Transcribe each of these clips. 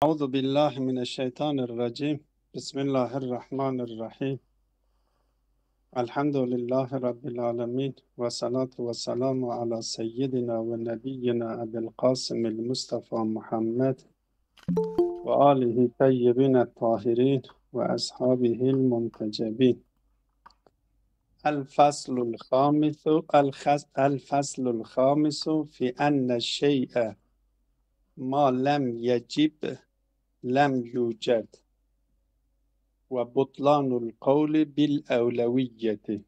أعوذ بالله من الشيطان الرجيم بسم الله الرحمن الرحيم الحمد لله رب العالمين والصلاة والسلام على سيدنا ونبينا أبي القاسم المصطفى محمد وآله طيبين الطاهرين وأصحابه المنتجبين. الفصل الخامس في أن الشيء ما لم يجب لم يوجد ve butlanul kavli bil evleviyeti.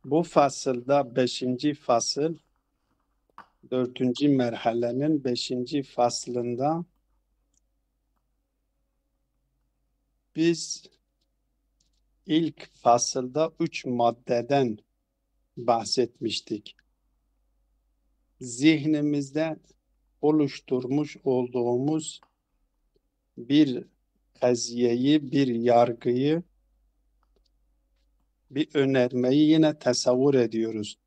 Bu fasılda 5. fasıl, 4. merhalenin 5. faslında biz ilk fasılda 3 maddeden bahsetmiştik. Zihnimizde oluşturmuş olduğumuz bir kaziyeyi, bir yargıyı, bir önermeyi yine tasavvur ediyoruz.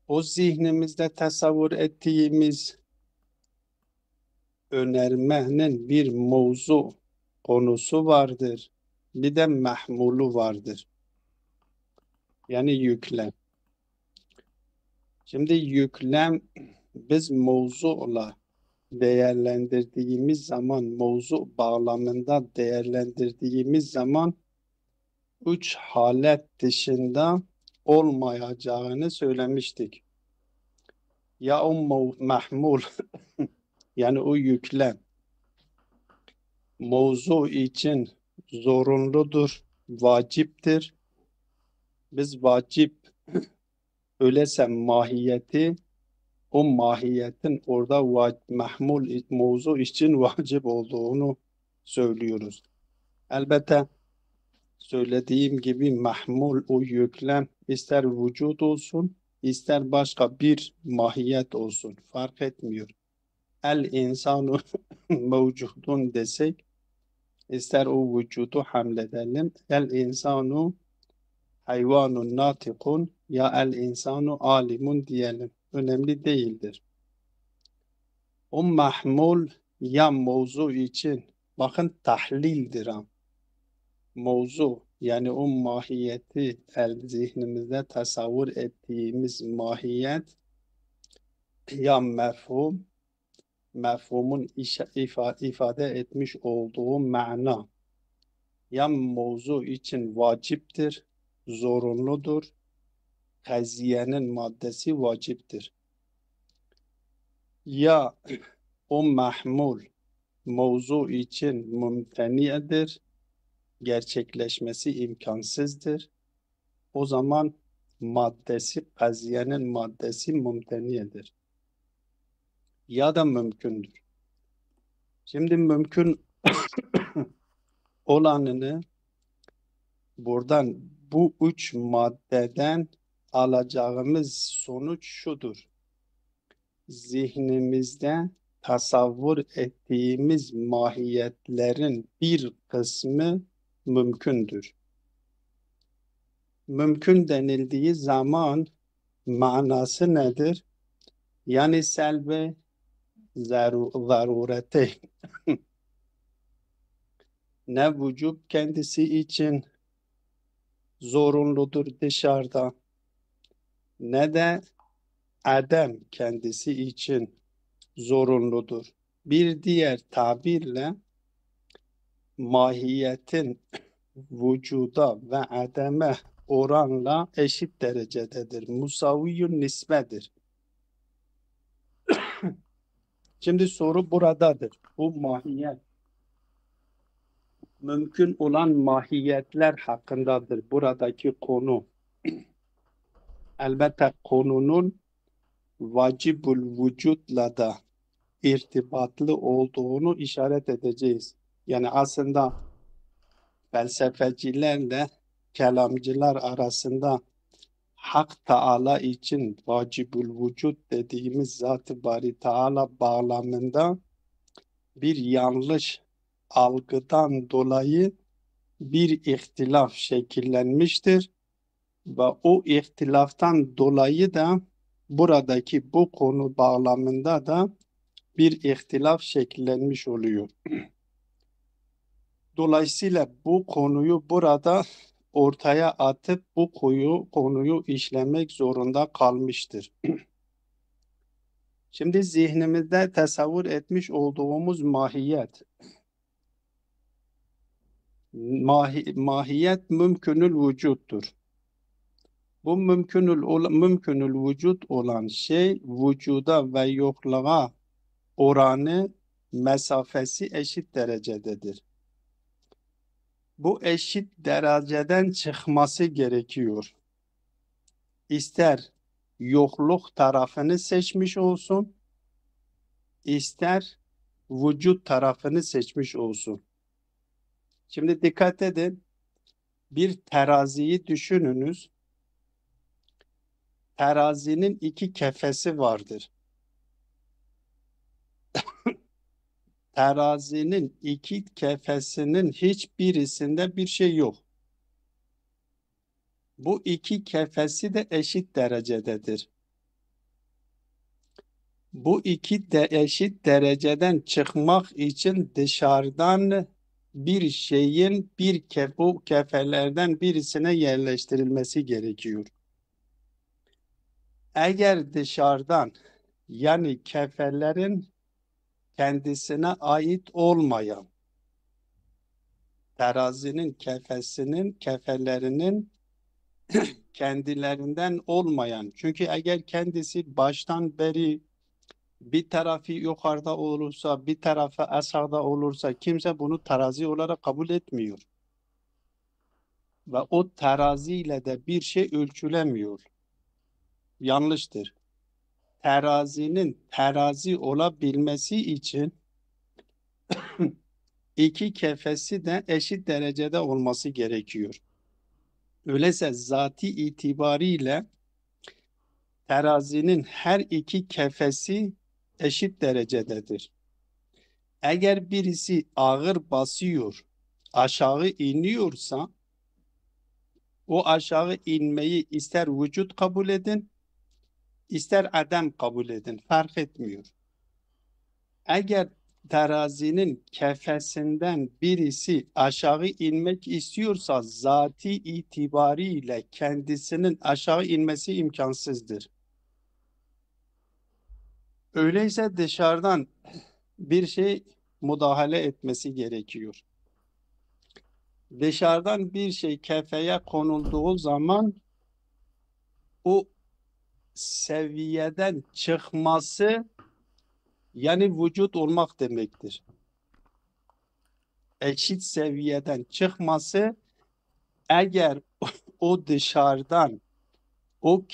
O zihnimizde tasavvur ettiğimiz önermenin bir mevzu konusu vardır. Bir de mahmulu vardır. Yani yüklem. Şimdi yüklem biz mevzuyla değerlendirdiğimiz zaman, mevzu bağlamında değerlendirdiğimiz zaman 3 halet dışında olmayacağını söylemiştik. Ya o mahmul yani o yüklem mevzu için zorunludur, vaciptir. Biz vacip öyleyse mahiyeti, o mahiyetin orada mahmul mevzu için vacip olduğunu söylüyoruz. Elbette söylediğim gibi mahmul o yüklem ister vücut olsun, ister başka bir mahiyet olsun. Fark etmiyor. El insanu mevcudun desek, ister o vücudu hamledelim. El insanu hayvanun natikun ya el insanu alimun diyelim. Önemli değildir. O mahmul ya mevzu için bakın tahlildir ha. Mevzu yani o mahiyeti zihnimizde tasavvur ettiğimiz mahiyet ya mefhumun ifade etmiş olduğu mana ya mevzu için vaciptir, zorunludur. Kaziyenin maddesi vaciptir. Ya o mahmul mevzu için mümtenidir, gerçekleşmesi imkansızdır. O zaman maddesi, kaziyenin maddesi mümtenidir. Ya da mümkündür. Şimdi mümkün olanını buradan bu 3 maddeden alacağımız sonuç şudur. Zihnimizde tasavvur ettiğimiz mahiyetlerin bir kısmı mümkündür. Mümkün denildiği zaman manası nedir? Yani selve zarurete ne vücub kendisi için zorunludur dışarıda ne de adem kendisi için zorunludur. Bir diğer tabirle mahiyetin vücuda ve ademe oranla eşit derecededir. Musaviyyun nisbedir. Şimdi soru buradadır. Bu mahiyet mümkün olan mahiyetler hakkındadır buradaki konu. Elbette konunun vacibul vücutla da irtibatlı olduğunu işaret edeceğiz. Yani aslında felsefecilerle kelamcılar arasında Hak Teala için vacibul vücut dediğimiz Zat-ı Bari Teala bağlamında bir yanlış algıdan dolayı bir ihtilaf şekillenmiştir ve o ihtilaftan dolayı da buradaki bu konu bağlamında da bir ihtilaf şekillenmiş oluyor. Dolayısıyla bu konuyu burada ortaya atıp bu konuyu işlemek zorunda kalmıştır. Şimdi zihnimizde tasavvur etmiş olduğumuz mahiyet, mahiyet mümkünül vücuttur. Bu mümkünül vücut olan şey vücuda ve yokluğa oranı, mesafesi eşit derecededir. Bu eşit dereceden çıkması gerekiyor. İster yokluk tarafını seçmiş olsun, ister vücut tarafını seçmiş olsun. Şimdi dikkat edin, bir teraziyi düşününüz. Terazinin iki kefesi vardır. Terazinin iki kefesinin hiçbirisinde bir şey yok. Bu iki kefesi de eşit derecededir. Bu iki de eşit dereceden çıkmak için dışarıdan bir şeyin bu kefelerden birisine yerleştirilmesi gerekiyor. Eğer dışarıdan, yani kefelerin kendisine ait olmayan, terazinin kefelerinin kendilerinden olmayan, çünkü eğer kendisi baştan beri bir tarafı yukarıda olursa, bir tarafı aşağıda olursa kimse bunu terazi olarak kabul etmiyor. Ve o teraziyle de bir şey ölçülemiyor. Yanlıştır. Terazinin terazi olabilmesi için iki kefesi de eşit derecede olması gerekiyor. Öyleyse zati itibariyle terazinin her iki kefesi eşit derecededir. Eğer birisi ağır basıyor, aşağı iniyorsa, o aşağı inmeyi ister vücut kabul edin, ister adam kabul edin, fark etmiyor. Eğer terazinin kefesinden birisi aşağı inmek istiyorsa, zati itibariyle kendisinin aşağı inmesi imkansızdır. Öyleyse dışarıdan bir şey müdahale etmesi gerekiyor. Dışarıdan bir şey kefeye konulduğu zaman o seviyeden çıkması, yani vücut olmak demektir. Eşit seviyeden çıkması, eğer o dışarıdan o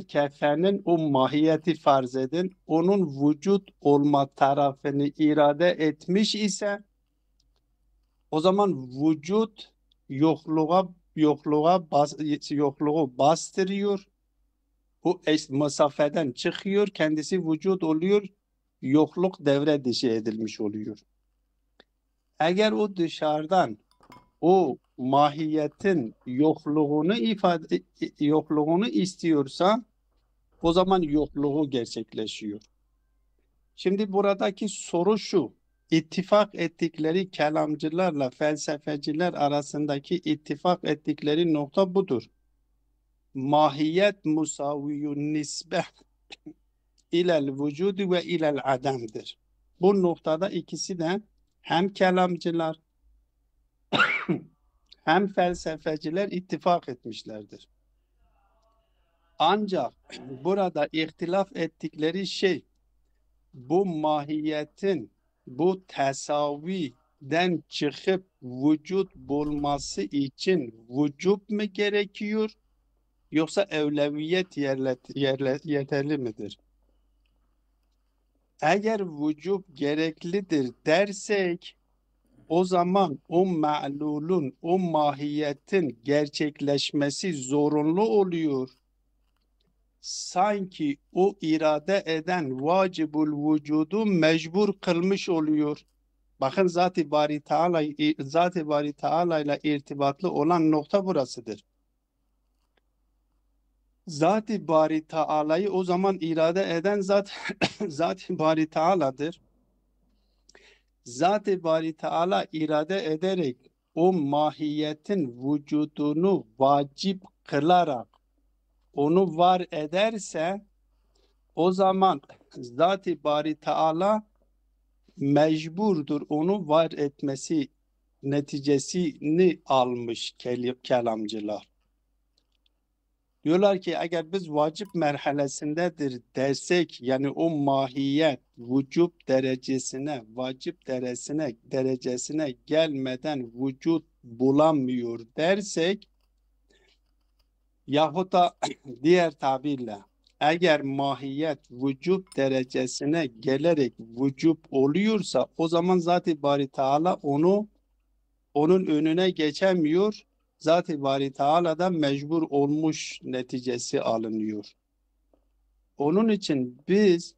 kefenin o mahiyeti farz edin, onun vücut olma tarafını irade etmiş ise, o zaman vücut yokluğu bastırıyor. O mesafeden çıkıyor, kendisi vücut oluyor, yokluk devre dışı edilmiş oluyor. Eğer o dışarıdan o mahiyetin yokluğunu istiyorsa, o zaman yokluğu gerçekleşiyor. Şimdi buradaki soru şu: ittifak ettikleri kelamcılarla felsefeciler arasındaki ittifak ettikleri nokta budur. Mahiyet musaviyun nisbe ilel vücudu ve ilel ademdir. Bu noktada ikisi de hem kelamcılar hem felsefeciler ittifak etmişlerdir. Ancak burada ihtilaf ettikleri şey, bu mahiyetin bu tesaviden çıkıp vücut bulması için vücub mu gerekiyor, yoksa evleviyet yeterli midir? Eğer vücub gereklidir dersek, o zaman o ma'lulun, o mahiyetin gerçekleşmesi zorunlu oluyor. Sanki o irade eden vacibul vücudu mecbur kılmış oluyor. Bakın Zat-ı Bari Teala ile irtibatlı olan nokta burasıdır. Zat-ı Bari Teala'yı o zaman irade eden Zat-ı Bari Teala'dır. Zat-ı Bari Teala irade ederek o mahiyetin vücudunu vacip kılarak onu var ederse o zaman Zat-ı Bari Teala mecburdur onu var etmesi neticesini almış kelamcılar. Diyorlar ki eğer biz vacip merhalesindedir dersek yani o mahiyet vücub derecesine, vacip derecesine gelmeden vücut bulamıyor dersek yahut da diğer tabirle eğer mahiyet vücub derecesine gelerek vücub oluyorsa o zaman Zat-ı Bari Teala onun önüne geçemiyor. Zat-ı Bari Teala'dan mecbur olmuş neticesi alınıyor. Onun için biz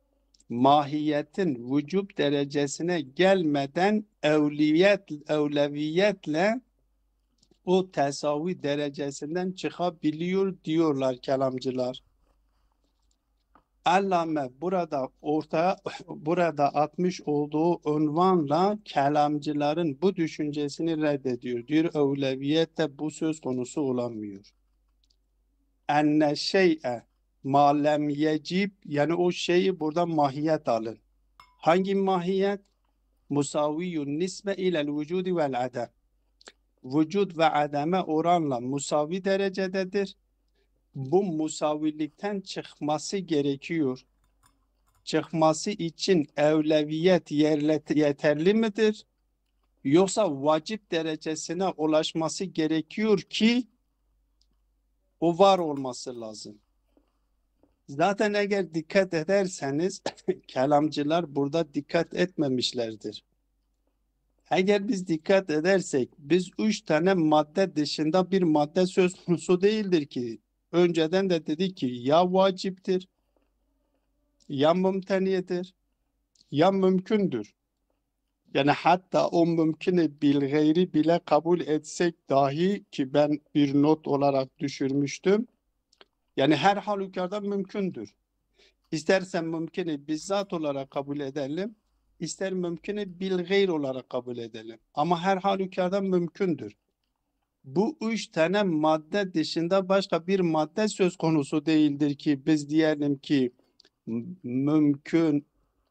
mahiyetin vücub derecesine gelmeden evleviyetle o tesavi derecesinden çıkabiliyor diyorlar kelamcılar. Allame burada atmış olduğu unvanla kelamcıların bu düşüncesini reddediyor. Diyor evleviyette bu söz konusu olamıyor. Enne şey'e ma lem yecib yani o şeyi buradan mahiyet alın. Hangi mahiyet? Musaviyyun nisbe ilel vücudi vel adem. Vücud ve ademe oranla musavi derecededir. Bu musavilikten çıkması gerekiyor. Çıkması için evleviyet yeterli midir? Yoksa vacip derecesine ulaşması gerekiyor ki o var olması lazım. Zaten eğer dikkat ederseniz kelamcılar burada dikkat etmemişlerdir. Eğer biz dikkat edersek biz 3 tane madde dışında bir madde söz konusu değildir ki. Önceden de dedik ki ya vaciptir, ya mümteniyedir, ya mümkündür. Yani hatta o mümkünü bil gayri bile kabul etsek dahi ki ben bir not olarak düşürmüştüm. Yani her halükarda mümkündür. İstersen mümkünü bizzat olarak kabul edelim, ister mümkünü bil gayr olarak kabul edelim. Ama her halükarda mümkündür. Bu 3 tane madde dışında başka bir madde söz konusu değildir ki biz diyelim ki mümkün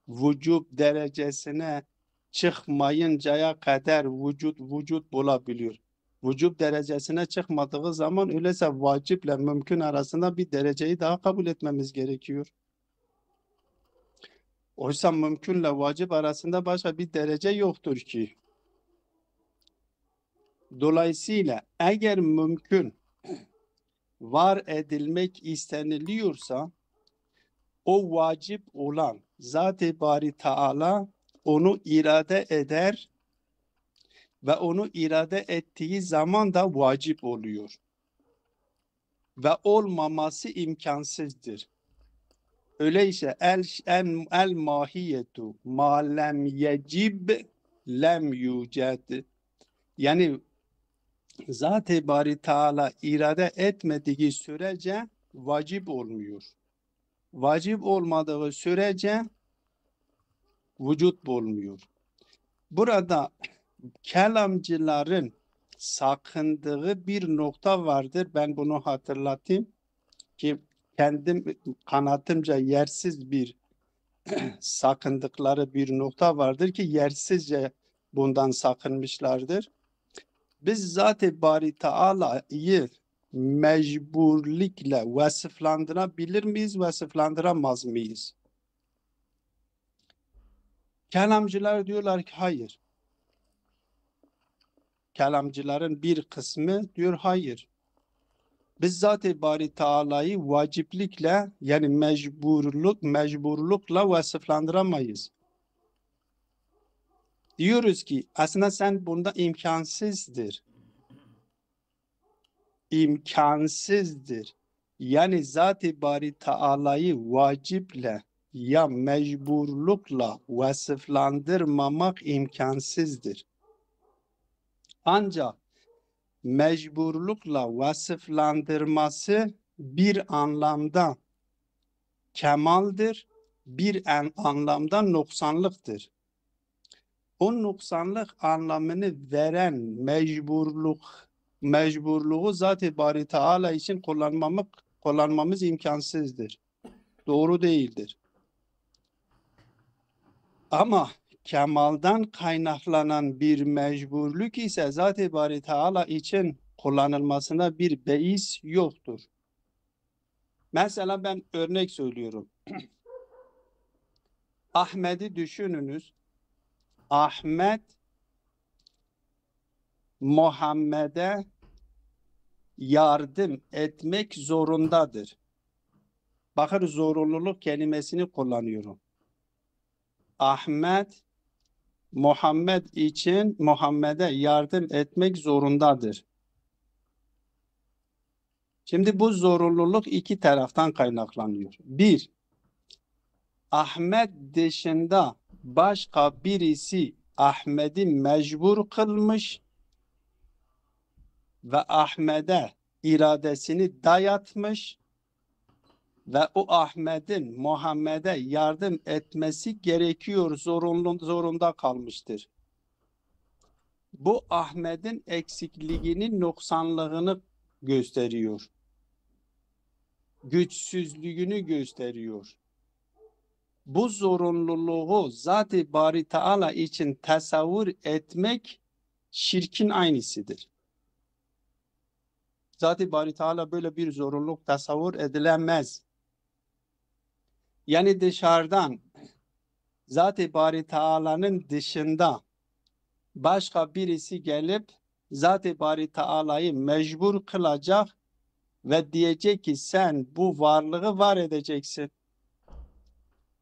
vücub derecesine çıkmayıncaya kadar vücut bulabiliyor. Vücub derecesine çıkmadığı zaman öyleyse vaciple mümkün arasında bir dereceyi daha kabul etmemiz gerekiyor. Oysa mümkünle vacip arasında başka bir derece yoktur ki. Dolayısıyla eğer mümkün var edilmek isteniliyorsa o vacip olan Zat-ı Bari Teala onu irade eder ve onu irade ettiği zaman da vacip oluyor. Ve olmaması imkansızdır. Öyleyse el mahiyetu ma lem yecib lem yüced. Yani Zat-ı Bari Teala irade etmediği sürece vacip olmuyor. Vacip olmadığı sürece vücut olmuyor. Burada kelamcıların sakındığı bir nokta vardır. Ben bunu hatırlatayım ki kendim kanaatimce yersiz bir sakındıkları bir nokta vardır ki yersizce bundan sakınmışlardır. Biz Zat-ı Bari Teala'yı mecburlikle vasıflandırabilir miyiz, vasıflandıramaz mıyız? Kelamcılar diyorlar ki hayır. Kelamcıların bir kısmı diyor hayır. Biz Zat-ı Bari Teala'yı vaciplikle yani mecburlukla vasıflandıramayız. Diyoruz ki aslında sen bunda imkansızdır. İmkansızdır. Yani Zat-ı Bari Teala'yı vaciple ya mecburlukla vasıflandırmamak imkansızdır. Ancak mecburlukla vasıflandırması bir anlamda kemaldir, bir anlamda noksanlıktır. O noksanlık anlamını veren mecburluğu Zat-ı Bari Teala için kullanmamız imkansızdır. Doğru değildir. Ama kemaldan kaynaklanan bir mecburluk ise Zat-ı Bari Teala için kullanılmasına bir beis yoktur. Mesela ben örnek söylüyorum. Ahmet'i düşününüz. Ahmet Muhammed'e yardım etmek zorundadır. Bakın zorunluluk kelimesini kullanıyorum. Ahmet Muhammed için Muhammed'e yardım etmek zorundadır. Şimdi bu zorunluluk iki taraftan kaynaklanıyor. Bir, Ahmet dışında başka birisi Ahmet'i mecbur kılmış ve Ahmet'e iradesini dayatmış ve o Ahmet'in Muhammed'e yardım etmesi gerekiyor, zorunda kalmıştır. Bu Ahmet'in eksikliğinin noksanlığını gösteriyor. Güçsüzlüğünü gösteriyor. Bu zorunluluğu Zat-ı Bari Teala için tasavvur etmek şirkin aynısıdır. Zat-ı Bari Teala böyle bir zorunluluk tasavvur edilemez. Yani dışarıdan Zat-ı Bari Teala'nın dışında başka birisi gelip Zat-ı Bari Teala'yı mecbur kılacak ve diyecek ki sen bu varlığı var edeceksin.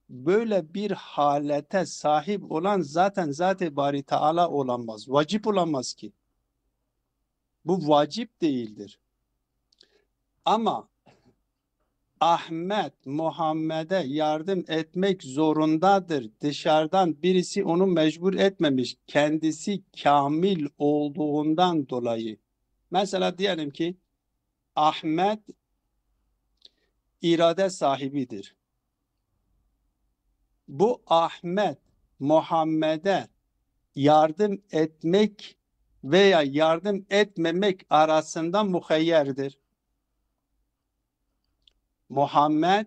Böyle bir halete sahip olan zaten Zat-ı Bari Teala olamaz. Vacip olamaz ki. Bu vacip değildir. Ama Ahmet Muhammed'e yardım etmek zorundadır. Dışarıdan birisi onu mecbur etmemiş. Kendisi kamil olduğundan dolayı. Mesela diyelim ki Ahmet irade sahibidir. Bu Ahmet Muhammed'e yardım etmek veya yardım etmemek arasında muhayyerdir. Muhammed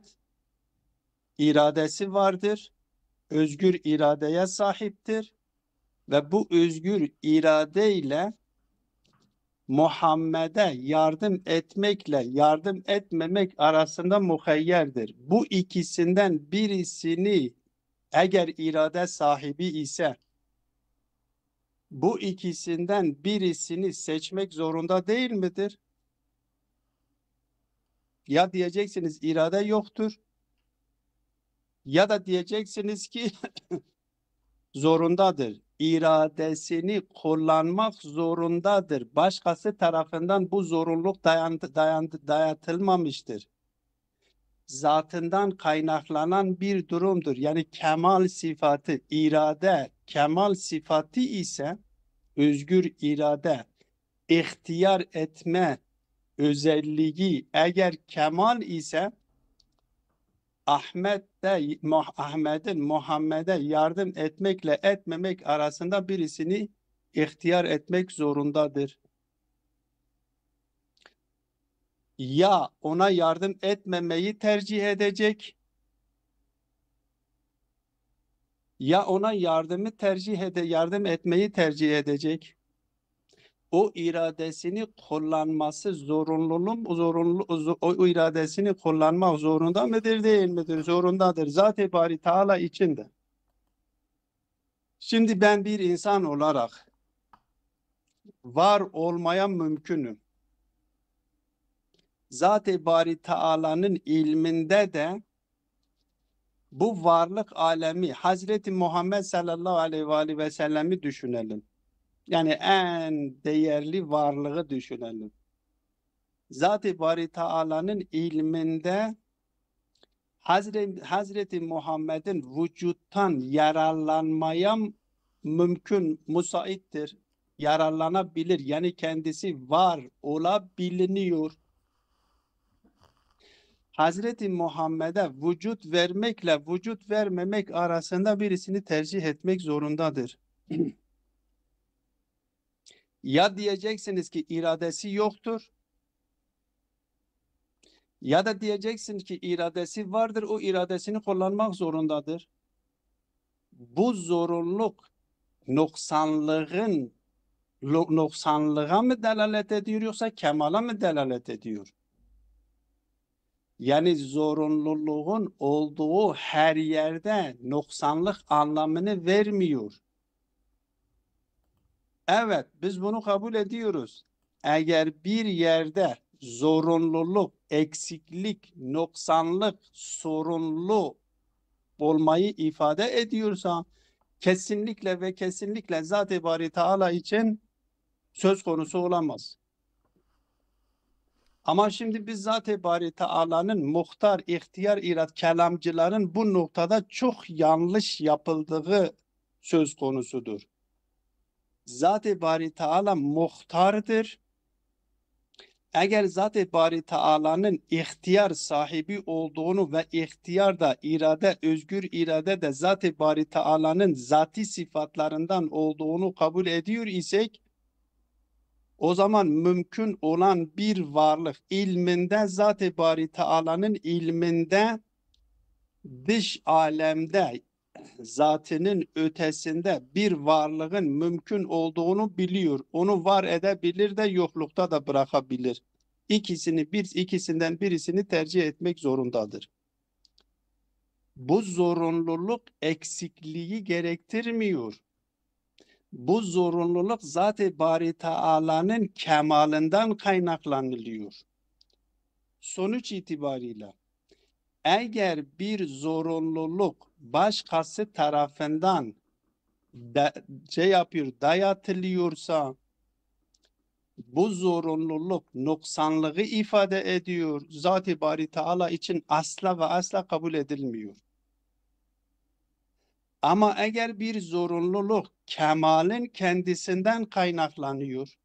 iradesi vardır, özgür iradeye sahiptir ve bu özgür iradeyle Muhammed'e yardım etmekle yardım etmemek arasında muhayyerdir. Bu ikisinden birisini eğer irade sahibi ise bu ikisinden birisini seçmek zorunda değil midir? Ya diyeceksiniz irade yoktur ya da diyeceksiniz ki zorundadır. İradesini kullanmak zorundadır. Başkası tarafından bu zorunluluk dayatılmamıştır. Zatından kaynaklanan bir durumdur. Yani kemal sıfatı, irade, kemal sıfatı ise özgür irade, ihtiyar etme özelliği eğer kemal ise Ahmet'in Muhammed'e yardım etmekle etmemek arasında birisini ihtiyar etmek zorundadır. Ya ona yardım etmemeyi tercih edecek, ya ona yardım etmeyi tercih edecek. O iradesini kullanması o iradesini kullanmak zorunda mıdır değil midir? Zorundadır. Zat-ı Bari Teala içinde. Şimdi ben bir insan olarak var olmaya mümkünüm. Zat-ı Bari Teala'nın ilminde de bu varlık alemi Hazreti Muhammed sallallahu aleyhi ve sellem'i düşünelim. Yani en değerli varlığı düşünelim. Zat-ı Bari Teala'nın ilminde Hazreti Muhammed'in vücuttan yararlanmaya mümkün, müsaittir. Yararlanabilir. Yani kendisi var olabiliyor. Hazreti Muhammed'e vücut vermekle vücut vermemek arasında birisini tercih etmek zorundadır. Ya diyeceksiniz ki iradesi yoktur, ya da diyeceksiniz ki iradesi vardır, o iradesini kullanmak zorundadır. Bu zorunluluk noksanlığa mı delalet ediyor yoksa kemala mı delalet ediyor? Yani zorunluluğun olduğu her yerde noksanlık anlamını vermiyor. Evet, biz bunu kabul ediyoruz. Eğer bir yerde zorunluluk, eksiklik, noksanlık, sorunlu olmayı ifade ediyorsa kesinlikle ve kesinlikle Zat-ı Bari Teala için söz konusu olamaz. Ama şimdi biz Zat-ı Bari Teala'nın muhtar, ihtiyar, irad, kelamcıların bu noktada çok yanlış yapıldığı söz konusudur. Zat-ı Bari Teala muhtardır. Eğer Zat-ı Bari Teala'nın ihtiyar sahibi olduğunu ve ihtiyar da irade, özgür irade de Zat-ı Bari Teala'nın zati sıfatlarından olduğunu kabul ediyor isek, o zaman mümkün olan bir varlık ilminde Zat-ı Bari Teala'nın ilminde dış alemde zatının ötesinde bir varlığın mümkün olduğunu biliyor. Onu var edebilir de yoklukta da bırakabilir. İkisinden birisini tercih etmek zorundadır. Bu zorunluluk eksikliği gerektirmiyor. Bu zorunluluk Zat-ı Bari Teala'nın kemalından kaynaklanılıyor. Sonuç itibariyle eğer bir zorunluluk başkası tarafından dayatılıyorsa bu zorunluluk noksanlığı ifade ediyor. Zat-ı Bari Teala için asla ve asla kabul edilmiyor. Ama eğer bir zorunluluk kemalin kendisinden kaynaklanıyor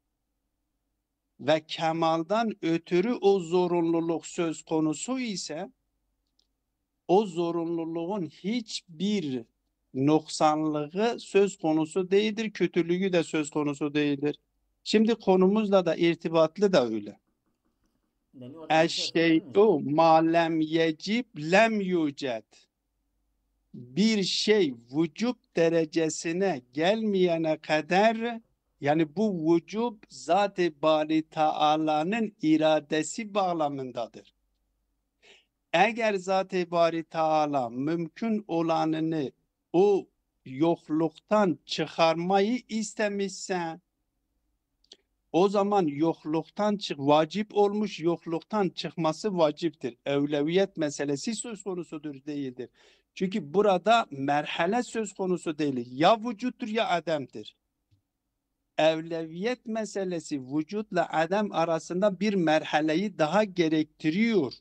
ve kemaldan ötürü o zorunluluk söz konusu ise o zorunluluğun hiçbir noksanlığı söz konusu değildir, kötülüğü de söz konusu değildir. Şimdi konumuzla da irtibatlı da öyle. Deniyor orada bir şey sorabilir miyim? Eşşey'u ma lem yecib lem yüced. Bir şey vücub derecesine gelmeyene kadar, yani bu vücub Zat-ı Bari Teala'nın iradesi bağlamındadır. Eğer Zat-ı Bari Teala mümkün olanını o yokluktan çıkarmayı istemişse, o zaman yokluktan vacip olmuş, yokluktan çıkması vaciptir. Evleviyet meselesi söz konusudur değildir. Çünkü burada merhale söz konusu değil. Ya vücuttur ya ademdir. Evleviyet meselesi vücutla adem arasında bir merhaleyi daha gerektiriyor.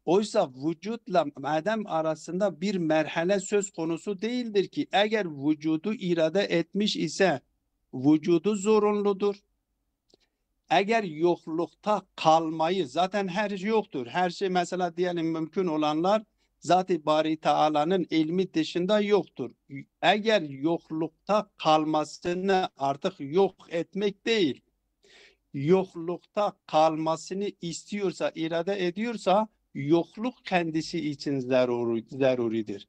Oysa vücutla adem arasında bir merhale söz konusu değildir ki eğer vücudu irade etmiş ise vücudu zorunludur. Eğer yoklukta kalmayı, zaten her şey yoktur. Her şey mesela diyelim mümkün olanlar Zat-ı Bari Teala'nın ilmi dışında yoktur. Eğer yoklukta kalmasını artık yok etmek değil, yoklukta kalmasını istiyorsa, irade ediyorsa yokluk kendisi için zaruridir.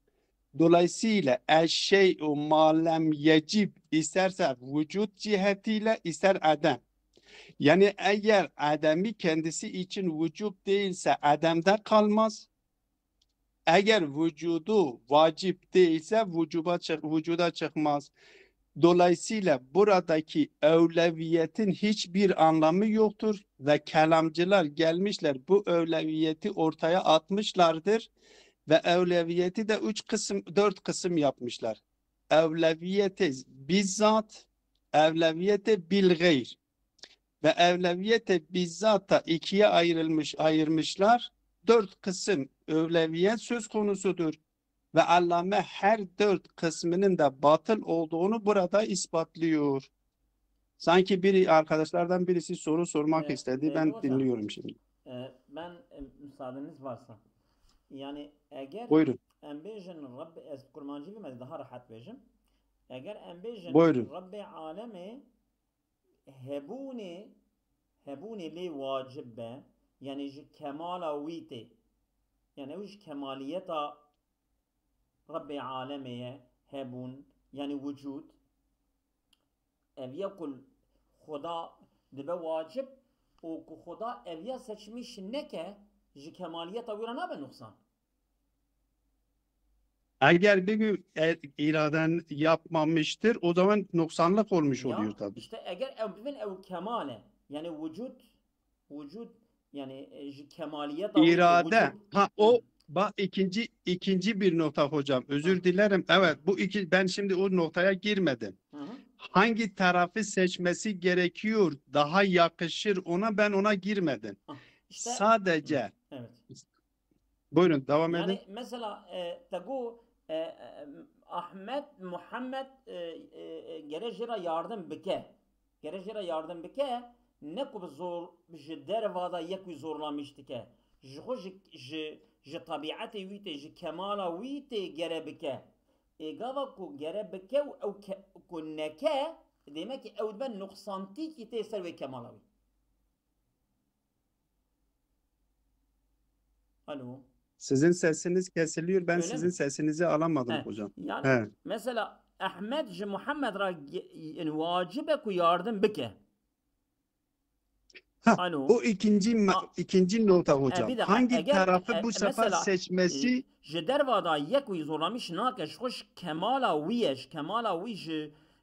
Dolayısıyla eşşey'u ma lem yecib isterse vücut cihetiyle ister adem. Yani eğer ademi kendisi için vücub değilse ademde kalmaz. Eğer vücudu vacip değilse vücuda çıkmaz. Dolayısıyla buradaki evleviyetin hiçbir anlamı yoktur ve kelamcılar gelmişler bu evleviyeti ortaya atmışlardır ve evleviyeti de 4 kısım yapmışlar. Evleviyeti bizzat, evleviyeti bil gayr ve evleviyeti bizzata ikiye ayırmışlar. 4 kısım evleviyet söz konusudur. Ve Allame her 4 kısmının da batıl olduğunu burada ispatlıyor. Sanki arkadaşlardan birisi soru sormak istedi. Değerli Ben hocam, dinliyorum şimdi. ben müsaadeniz varsa. Yani eğer Buyurun. embejin Rabbi ez Kurmancı bilmez daha rahat bejim. Eğer embejin Buyurun. Rabbi alemi hebuni li vacib be yani ji kemala vite yani uj kemaliyeta Rabbi alemiye hebun yani vücut ev yakul Xuda dibe vacib o ku Xuda evya seçmiş neke ji kemaliyeta vira nabe noksan. Eğer bir gün iraden yapmamıştır, o zaman noksanlık olmuş oluyor Ya tabii. işte eğer ev kemale yani vücut yani kemaliyet İrade. Ha Hı, o bak ikinci bir nokta hocam. hı, Özür dilerim. Evet, bu iki ben şimdi o noktaya girmedim. hı, hı. Hangi tarafı seçmesi gerekiyor? Daha yakışır ona, ben ona girmedim. Ah, işte hı, Sadece evet. buyurun devam edin. Yani mesela tagu Ahmet Muhammed gerejera yardım bike. Gerejera yardım bike ne ku zor ji dervada yekû zorlamıştı ke. Ji xwe ji tabiatê wî tê ji kemala wî tê gere bike. Gava ku gere bike û ew ku neke demek ki ew ben nuqsantî ki tê ser vê kemala wî. Alo. Sizin sesiniz kesiliyor. Ben Öyle sizin mi? sesinizi alamadım He. hocam. Yani He. mesela Ahmet ji Muhammed ra yani vacibe ku yardım bike. Ha, Alo. o ikinci nokta hocam. Bir dakika Hangi eğer tarafı bu sefer mesela seçmesi ji dervada yek wî zorlamış nake ji xwe kemala wî ye ji kemala wî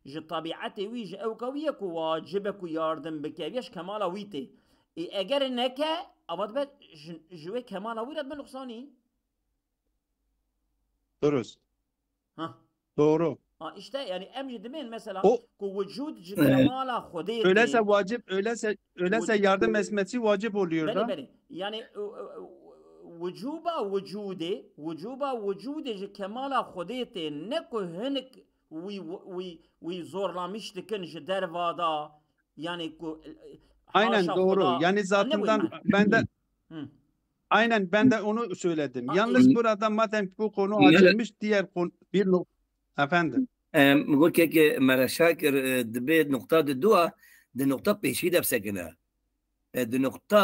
ji tabiatê wî ji ew ke wî ye ku vacibe ku yardım bike ev ji kemala wî tê. Eğer neke ava dibe ji wê kemala wî re dibe nuqsanî. dürüst. Hah. Doğru. İşte yani em demeyin mesela O ku vücut ji Ee, kemala Xwedê öyleyse tê. vacip öyleyse yardım etmesi vacip oluyor Beni da. beni. Yani vücuba vücude kemala Xwedê ne ku hinek wî zorlamış dikin ji dervada yani ku Aynen haşa doğru. Xuda Yani ne bu zatından iman? Hı. ben de onu söyledim. Ha, Yalnız burada madem bu konu يلا açılmış diğer konu bir efendim. بقول كيك مرا شاكر دبيت نقطة الدواء دي نقطة بيشيدة بسكنة دي نقطة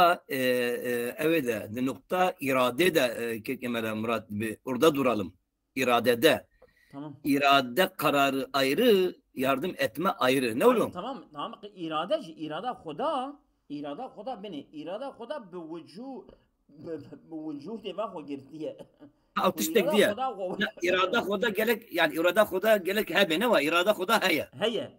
أبدا دي نقطة إرادة ده كيك مرا مرات orada duralım. İradede. Tamam. İrade kararı ayrı, yardım etme ayrı. Ne Hayır oğlum? tamam irade Xuda beni irade Xuda bi vücude ve xwe girtiye. Ha, Bu tiştek irade diye. Xuda İrade Xuda gelek yani irade Xuda gelek hebe ne var? İrade Xuda heye. heye.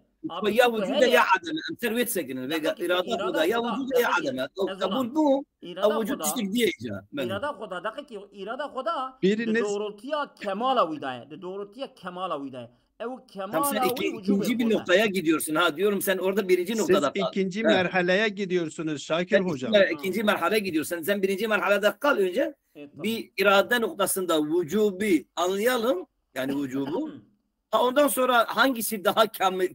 Ya vücuda ya ademe. Emser vet sekinin. Dakika İrade Xuda ya vücuda ya ademe. Kabul bu. irade Vücut Xuda tiştek diyeceğim. irade Xuda dakika irade Xuda de Biriniz doğrultuya kemala vidaya de doğrultuya kemala vidaya. Ev Tam sen kemala vücubu ikinci bir Xuda. noktaya gidiyorsun ha diyorum sen orada birinci siz noktada kal. ikinci He. merhaleye gidiyorsunuz Şakir Sen hocam. ikinci merhale gidiyorsun. Sen birinci merhalede kal önce. Tamam. Bir irade noktasında vücubu anlayalım. Yani vücubu. Ondan sonra hangisi daha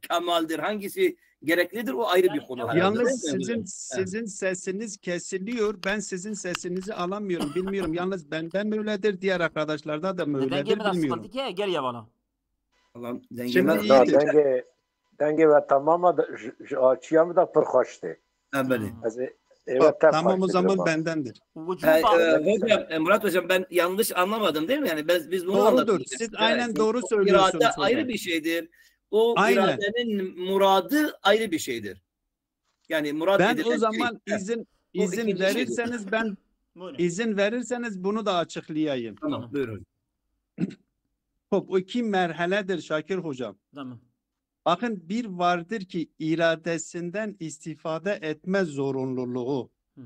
kemaldir, hangisi gereklidir o ayrı bir Yani konu evet. herhalde. Yalnız değil mi? sizin sesiniz kesiliyor. Ben sizin sesinizi alamıyorum. Bilmiyorum. Yalnız benden mi öyledir, diğer arkadaşlarda da mı Neden öyledir gelmeden bilmiyorum. sıkıntı ki gel ya bana. Allah'ım Şimdi dengeler. iyi. نه دنگ و تمام آچیام دا پرخاشته Böyle. از ایوه تک Tamam o خاشته zaman درما bendendir. Vücuba Hocam, Murat Hocam ben yanlış anlamadım değil mi? Yani biz bunu Doğrudur. anlatıyoruz. Siz Evet, aynen doğru o söylüyorsunuz irade hocam. ayrı bir şeydir. O Aynen. iradenin muradı ayrı bir şeydir. Yani murad Ben edilen o zaman şey. izin ikinci şeydir. verirseniz buyurun. izin verirseniz bunu da açıklayayım. Tamam, buyurun. O iki merhaledir Şakir hocam. Tamam. Bakın bir vardır ki iradesinden istifade etme zorunluluğu. Hı.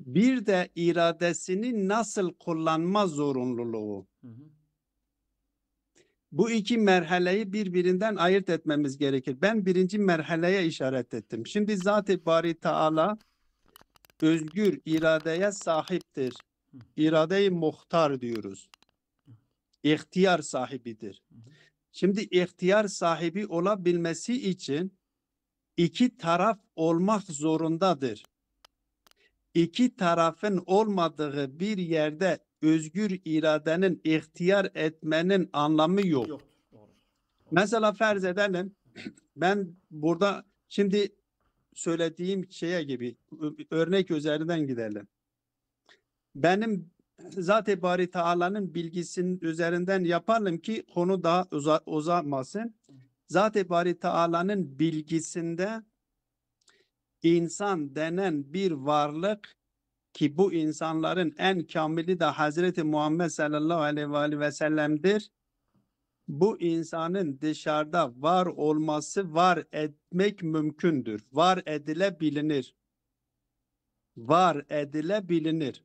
Bir de iradesini nasıl kullanma zorunluluğu. Hı hı. Bu iki merhaleyi birbirinden ayırt etmemiz gerekir. Ben birinci merhaleye işaret ettim. Şimdi Zat-ı Bari Teala özgür iradeye sahiptir. İrade-i muhtar diyoruz. İhtiyar sahibidir. Şimdi ihtiyar sahibi olabilmesi için iki taraf olmak zorundadır. iki tarafın olmadığı bir yerde özgür iradenin ihtiyar etmenin anlamı yok. Yoktur. Doğru. Mesela farz edelim, ben burada şimdi söylediğim şeye gibi örnek üzerinden gidelim. Benim Zat-ı Bari Teala'nın bilgisinin üzerinden yapalım ki konu daha uzamasın. Zat-ı Bari Teala'nın bilgisinde insan denen bir varlık ki bu insanların en kamili de Hazreti Muhammed sallallahu aleyhi ve sellem'dir. Bu insanın dışarıda var olması, var etmek mümkündür. Var edilebilir. Var edilebilir.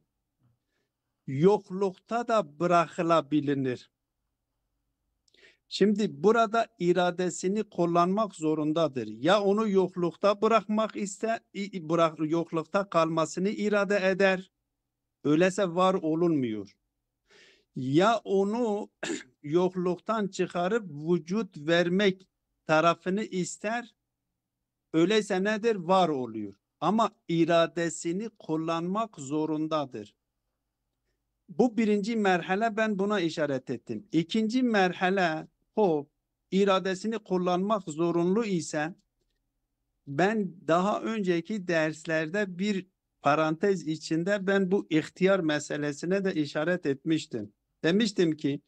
Yoklukta da bırakılabilir. Şimdi burada iradesini kullanmak zorundadır. Ya onu yoklukta bırakmak ister, yoklukta kalmasını irade eder. Öyleyse var olunmuyor. Ya onu yokluktan çıkarıp vücut vermek tarafını ister. Öyleyse nedir? Var oluyor. Ama iradesini kullanmak zorundadır. Bu birinci merhale, ben buna işaret ettim. İkinci merhale o iradesini kullanmak zorunlu ise ben daha önceki derslerde bir parantez içinde ben bu ihtiyar meselesine de işaret etmiştim. Demiştim ki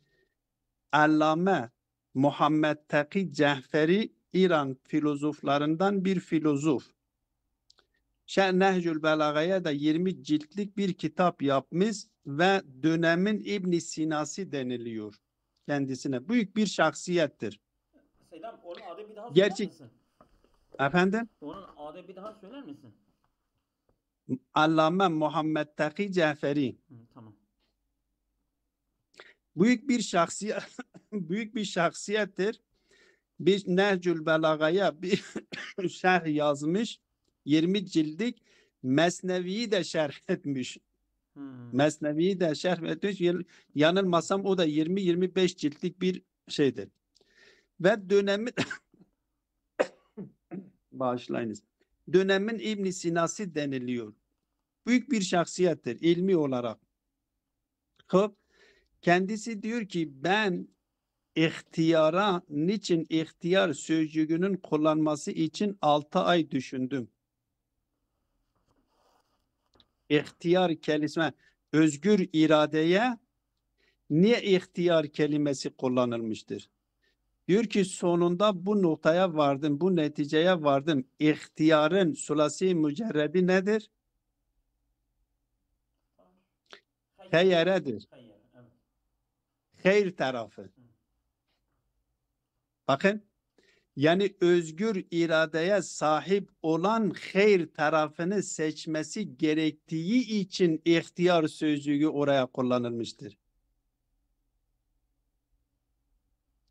Allame Muhammed Taki Cehferi İran filozoflarından bir filozof. Nehcül Belaga'ya da 20 ciltlik bir kitap yapmış ve dönemin İbn Sina'sı deniliyor kendisine. Büyük bir şahsiyettir. Selam, onun adı bir daha söyler Gerçek. misin? Efendim? Onun adı bir daha söyler misin? Allame Muhammed Taki Cehferi. Tamam. Büyük bir şahsiyet, büyük bir şahsiyettir. Bir Nehcül Belaga'ya bir şerh yazmış. 20 cildik. Mesnevi'yi de şerh etmiş. Mesnevi'yi de şerh etmiş. Yanılmasam o da 20-25 ciltlik bir şeydir. Ve dönemin bağışlayınız. Dönemin İbn Sina'sı deniliyor. Büyük bir şahsiyettir ilmi olarak. Kendisi diyor ki ben ihtiyara, niçin ihtiyar sözcüğünün kullanması için 6 ay düşündüm. İhtiyar kelimesi, özgür iradeye niye ihtiyar kelimesi kullanılmıştır? Diyor ki sonunda bu noktaya vardım, bu neticeye vardım. İhtiyarın sulasi mücerredi nedir? Hayredir. Hayır tarafı. Bakın, yani özgür iradeye sahip olan hayır tarafını seçmesi gerektiği için ihtiyar sözcüğü oraya kullanılmıştır.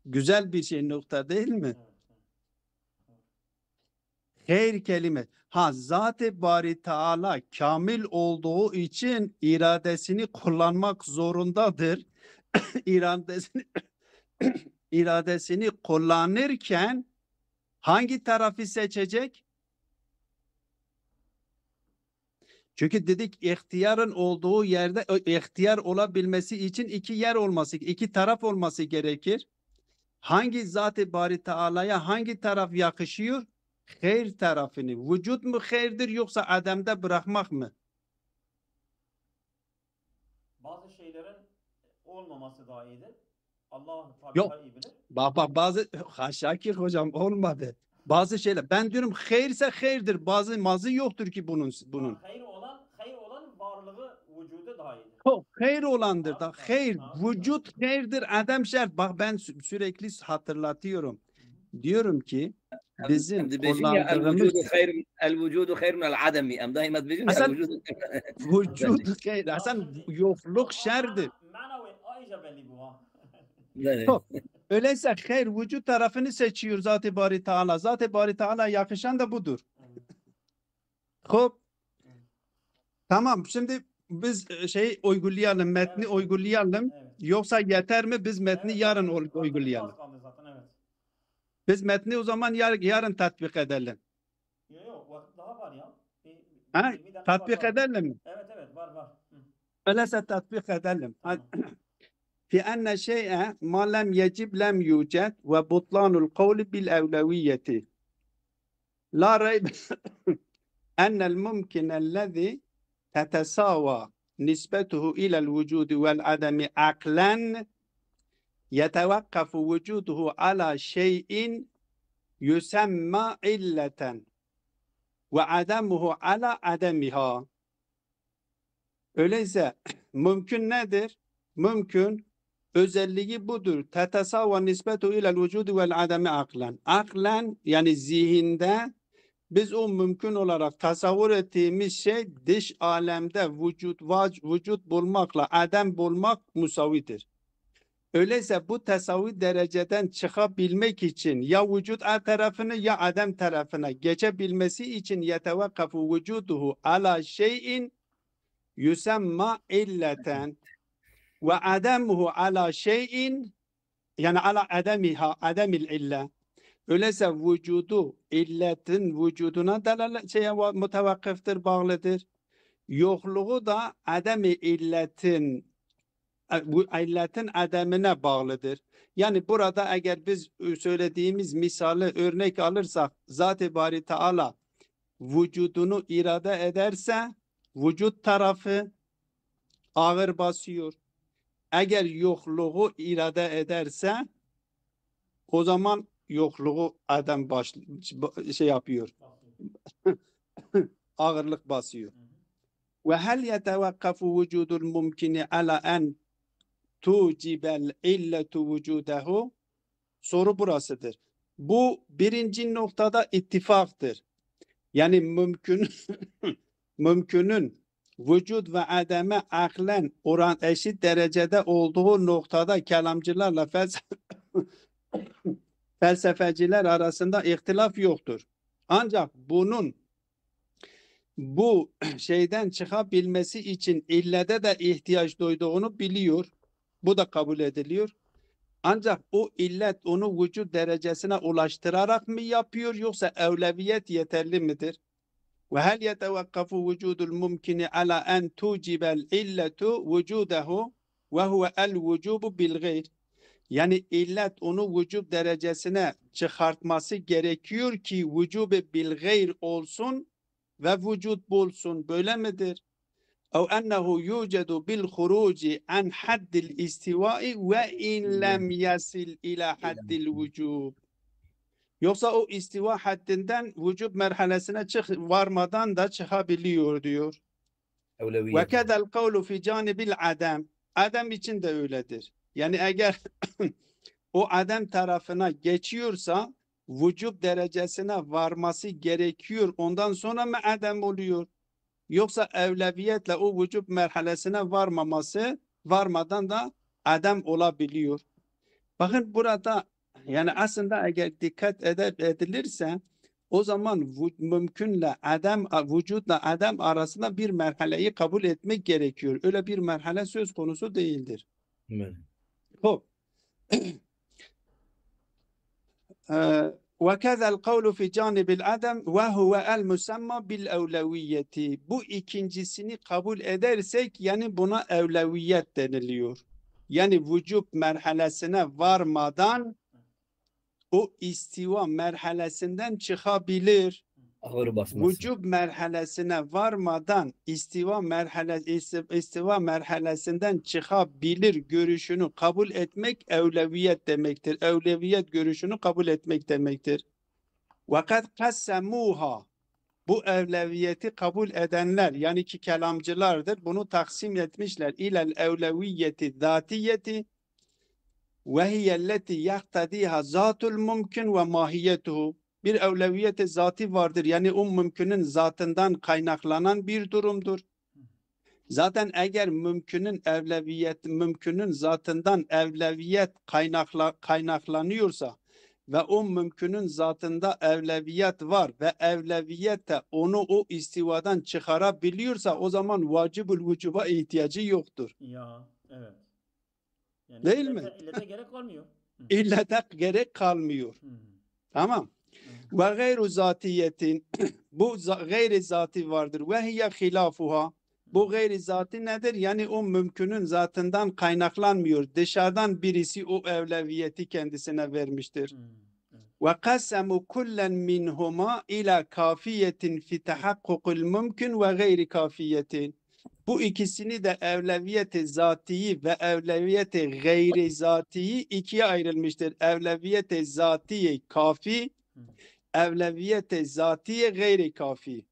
Güzel bir şey nokta değil mi? Hayır kelime. Zat-ı Bari Teala kamil olduğu için iradesini kullanmak zorundadır. iradesini kullanırken hangi tarafı seçecek? Çünkü dedik ihtiyarın olduğu yerde ihtiyar olabilmesi için iki yer olması, iki taraf olması gerekir. Hangi Zat-ı Bari Teala'ya hangi taraf yakışıyor? Hayır tarafını. Vücut mu hayırdır yoksa ademde bırakmak mı? Bazı şeylerin olmaması daha iyidir. Allah tabii Yok. daha iyi bilir. Bak bazı Şakir hocam olmadı. Bazı şeyler. Ben diyorum hayırse hayırdır. Bazı mazı yoktur ki bunun. Hayır olan varlığı vücudu daha iyidir. Hayır olandır da. Hayır. Tabii. Vücut hayırdır. Adem şart. Bak ben sürekli hatırlatıyorum. Diyorum ki bizim kullandığımız الوجود خير من العدم ام دائما بيجي Hasan, الوجود vücut hayır. Hasan yokluk şerdir. Manavi ayrıca belli bu ha. Öyleyse hayır vücut tarafını seçiyor Zat-ı Bari Teala. Zat-ı Bari Teala yakışan da budur. Hop. Tamam şimdi biz uygulayalım, metni Evet. uygulayalım. Evet. Yoksa yeter mi biz metni Evet, yarın evet. uygulayalım. Az kaldı zaten, evet. Biz metni o zaman yarın tatbik edelim. Yok vakit daha var ya. Ha? 20 dakika Tatbik var. edelim mi? Evet evet var var. Hı. Öyleyse tatbik edelim. Tamam. في أن شيء ما لم يجب لم يوجد وبطلان القول بالأولوية لا ريب أن الممكن الذي تتساوى نسبته إلى الوجود والعدم عقلا يتوقف وجوده على شيء يسمى علة وعدمه على عدمها. Öyleyse mümkün nedir? Mümkün özelliği budur. Tetesavva nisbetu ilel vücudu vel ademi aklen. Aklen yani zihinde biz o mümkün olarak tasavvur ettiğimiz şey dış alemde vücut bulmakla adem bulmak musavidir. Öyleyse bu tesavi dereceden çıkabilmek için ya vücut tarafını ya adem tarafına geçebilmesi için yetevakkafu vücuduhu ala şeyin yusemma illeten ve ademuhu ala şeyin yani ala ademiha ademil illa. Öyleyse vücudu illetin vücuduna mutevakkıftır, bağlıdır. Yokluğu da ademi illetin ademine bağlıdır. Yani burada eğer biz söylediğimiz misali örnek alırsak Zat-ı Bari Teala vücudunu irade ederse vücut tarafı ağır basıyor. Eğer yokluğu irade ederse o zaman yokluğu adam yapıyor. Ağırlık basıyor. Ve hel yetevakkafu vücudul mumkini ala en tucibel illetu vücudehu. Soru burasıdır. Bu birinci noktada ittifaktır. Yani mümkünün vücut ve ademe aklen oran eşit derecede olduğu noktada kelamcılarla felsefeciler arasında ihtilaf yoktur. Ancak bu şeyden çıkabilmesi için illede de ihtiyaç duyduğunu biliyor. Bu da kabul ediliyor. Ancak o illet onu vücut derecesine ulaştırarak mı yapıyor yoksa evleviyet yeterli midir? Ve hel yetevakkafu vücudul mumkini ala en tucibel illetu vücudehu ve huve el vücubu bil gayr. Yani illet onu vücub derecesine çıkartması gerekiyor ki vücub bil gayr olsun ve vücut bulsun. Böyle midir? Ev ennehu yucedu bil huruci an haddil istivai ve in lem yasil ila haddil vücub. Yoksa o istiva haddinden vücub merhalesine varmadan da çıkabiliyor diyor. Ve kedel kavlu fi canibil adem. Adem için de öyledir. Yani eğer o adem tarafına geçiyorsa vücub derecesine varması gerekiyor. Ondan sonra mı adem oluyor? Yoksa evleviyetle o vücub merhalesine varmadan da adem olabiliyor. Bakın burada yani aslında eğer dikkat edilirse o zaman mümkünle vücutla adem arasında bir merhaleyi kabul etmek gerekiyor. Öyle bir merhale söz konusu değildir. Hop. وَكَذَا الْقَوْلُ فِي جَانِبِ الْعَدَمِ وَهُوَ الْمُسَمَّى بِالْاَوْلَوِيَّةِ. Bu ikincisini kabul edersek yani buna evleviyet deniliyor. Yani vücub merhalesine varmadan o istiva merhalesinden çıkabilir. Ağır basması. Vücub merhalesine varmadan istiva merhalesinden çıkabilir görüşünü kabul etmek evleviyet demektir. Evleviyet görüşünü kabul etmek demektir. Vakat kassemuha. Bu evleviyeti kabul edenler yani ki kelamcılardır. Bunu taksim etmişler. İlel evleviyeti zatiyeti ve hiyelleti yahtadiha zatul mümkün ve mahiyetuhu. Bir evleviyeti zati vardır. Yani o mümkünün zatından kaynaklanan bir durumdur. Zaten eğer mümkünün zatından evleviyet kaynaklanıyorsa ve o mümkünün zatında evleviyet var ve evleviyet de onu o istivadan çıkarabiliyorsa o zaman vacibül vücuba ihtiyacı yoktur. Ya evet. Yani Değil mi? illete gerek kalmıyor. İllete gerek kalmıyor. Hı. Tamam. Hı. Ve gayru zatiyetin bu gayri zati vardır. Ve hiye hilafuha. Bu gayri zati nedir? Yani o mümkünün zatından kaynaklanmıyor. Dışarıdan birisi o evleviyeti kendisine vermiştir. Ve kasemu kullen minhuma ila kafiyetin fi tahakkukul mümkün ve gayri kafiyetin. Bu ikisini de evleviyeti zatiyi ve evleviyeti gayri zatiyi ikiye ayrılmıştır. Evleviyeti zatiyi kafi, evleviyeti zatiye gayri kafi.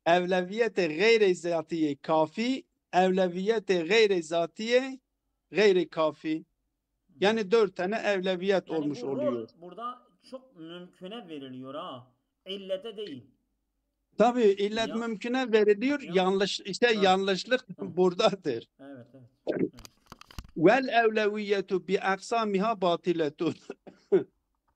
Evleviyeti gayri zatiye kafi, evleviyeti gayri zatiye gayri kafi. Yani 4 tane evleviyet Yani olmuş bu rol oluyor. burada çok mümküne veriliyor ha. İllete değil. Tabii illet Ya- mümküne veriliyor. ya- Yanlış işte Ha. yanlışlık Ha. buradadır. Evet. Vel evleviyetu bi aksamiha batiletun.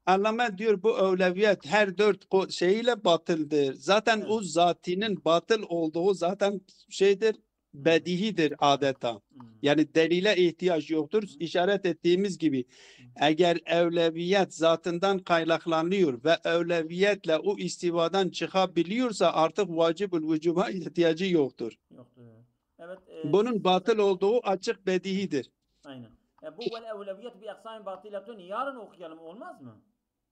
Allame diyor bu evleviyet her 4 şeyiyle batıldır. Zaten Evet. o zatinin batıl olduğu zaten şeydir, bedihidir adeta. Yani delile ihtiyaç yoktur. İşaret ettiğimiz gibi eğer evleviyet zatından kaynaklanıyor ve evleviyetle o istivadan çıkabiliyorsa artık vacib-ül vücuba ihtiyacı yoktur. Yoktu. Evet. Bunun batıl olduğu açık bedihidir. Aynen. Bu vel evleviyet bi aksami batiletun yarın okuyalım olmaz mı?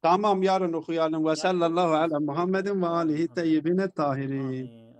Tamam yarın okuyalım ve Yarın sallallahu okuyalım. ala Muhammedin ve alihi teyyibine tahirin. Amin.